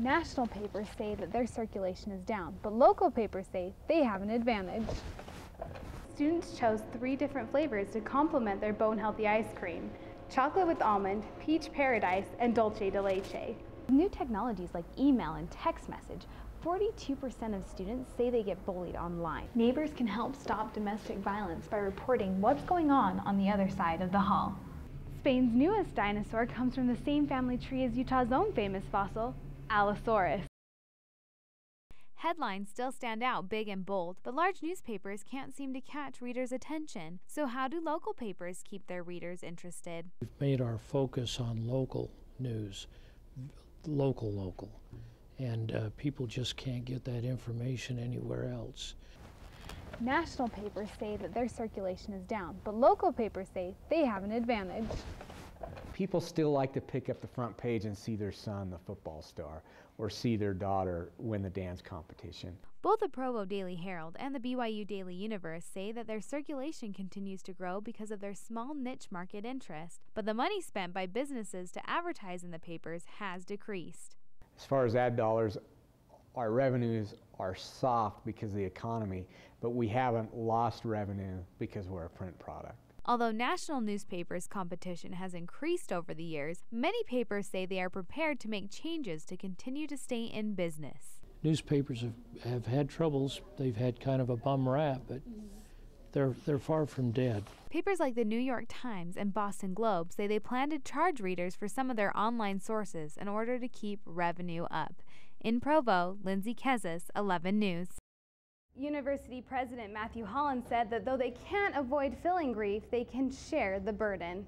National papers say that their circulation is down, but local papers say they have an advantage. Students chose 3 different flavors to complement their bone-healthy ice cream: chocolate with almond, peach paradise, and dulce de leche. With new technologies like email and text message, 42% of students say they get bullied online. Neighbors can help stop domestic violence by reporting what's going on the other side of the hall. Spain's newest dinosaur comes from the same family tree as Utah's own famous fossil, Allosaurus. Headlines still stand out big and bold, but large newspapers can't seem to catch readers' attention. So how do local papers keep their readers interested? We've made our focus on local news, local. And people just can't get that information anywhere else. National papers say that their circulation is down, but local papers say they have an advantage. People still like to pick up the front page and see their son, the football star, or see their daughter win the dance competition. Both the Provo Daily Herald and the BYU Daily Universe say that their circulation continues to grow because of their small niche market interest, but the money spent by businesses to advertise in the papers has decreased. As far as ad dollars, our revenues are soft because of the economy, but we haven't lost revenue because we're a print product. Although national newspapers' competition has increased over the years, many papers say they are prepared to make changes to continue to stay in business. Newspapers have had troubles. They've had kind of a bum rap, but they're far from dead. Papers like the New York Times and Boston Globe say they plan to charge readers for some of their online sources in order to keep revenue up. In Provo, Lindsay, 11 News. University President Matthew Holland said that though they can't avoid feeling grief, they can share the burden.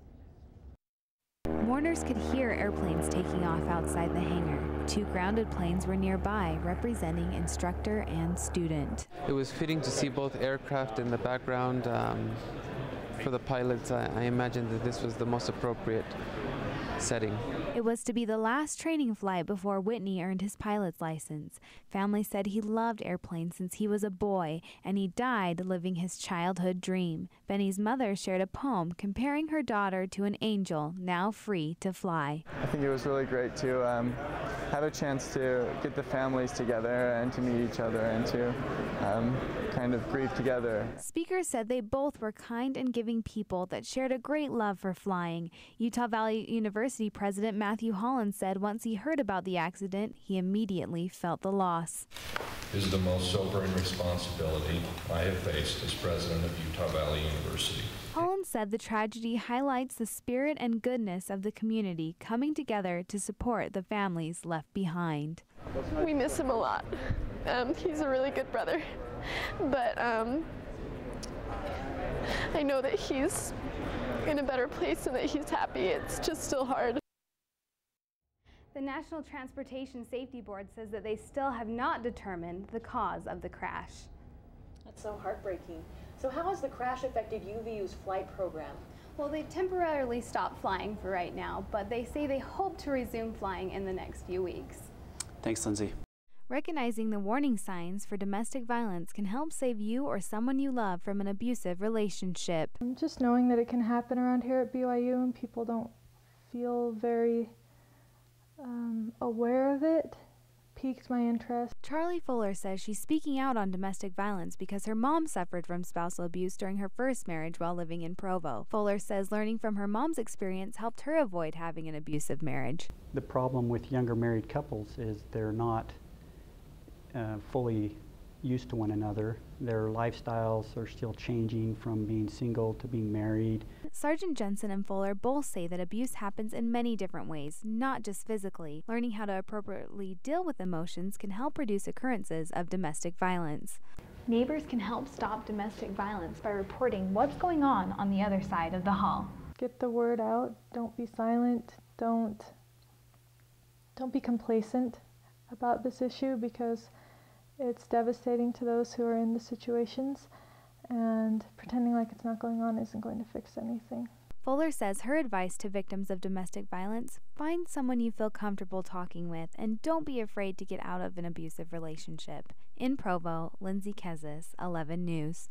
Mourners could hear airplanes taking off outside the hangar. 2 grounded planes were nearby, representing instructor and student. It was fitting to see both aircraft in the background. For the pilots, I imagined that this was the most appropriate setting. It was to be the last training flight before Whitney earned his pilot's license. Family said he loved airplanes since he was a boy, and he died living his childhood dream. Benny's mother shared a poem comparing her daughter to an angel now free to fly. I think it was really great to have a chance to get the families together and to meet each other and to kind of grieve together. Speakers said they both were kind and giving people that shared a great love for flying. Utah Valley University President Matthew Holland said once he heard about the accident, he immediately felt the loss. This is the most sobering responsibility I have faced as president of Utah Valley University. Holland said the tragedy highlights the spirit and goodness of the community coming together to support the families left behind. We miss him a lot. He's a really good brother, but I know that he's in a better place and that he's happy. It's just still hard. The National Transportation Safety Board says that they still have not determined the cause of the crash. That's so heartbreaking. So how has the crash affected UVU's flight program? Well, they've temporarily stopped flying for right now, but they say they hope to resume flying in the next few weeks. Thanks, Lindsay. Recognizing the warning signs for domestic violence can help save you or someone you love from an abusive relationship. Just knowing that it can happen around here at BYU and people don't feel very aware of it piqued my interest. Charlie Fuller says she's speaking out on domestic violence because her mom suffered from spousal abuse during her first marriage while living in Provo. Fuller says learning from her mom's experience helped her avoid having an abusive marriage. The problem with younger married couples is they're not fully used to one another. Their lifestyles are still changing from being single to being married. Sergeant Jensen and Fuller both say that abuse happens in many different ways, not just physically. Learning how to appropriately deal with emotions can help reduce occurrences of domestic violence. Neighbors can help stop domestic violence by reporting what's going on the other side of the hall. Get the word out. Don't be silent. Don't be complacent about this issue because it's devastating to those who are in the situations, and pretending like it's not going on isn't going to fix anything. Fuller says her advice to victims of domestic violence: find someone you feel comfortable talking with and don't be afraid to get out of an abusive relationship. In Provo, Lindsay, 11 News.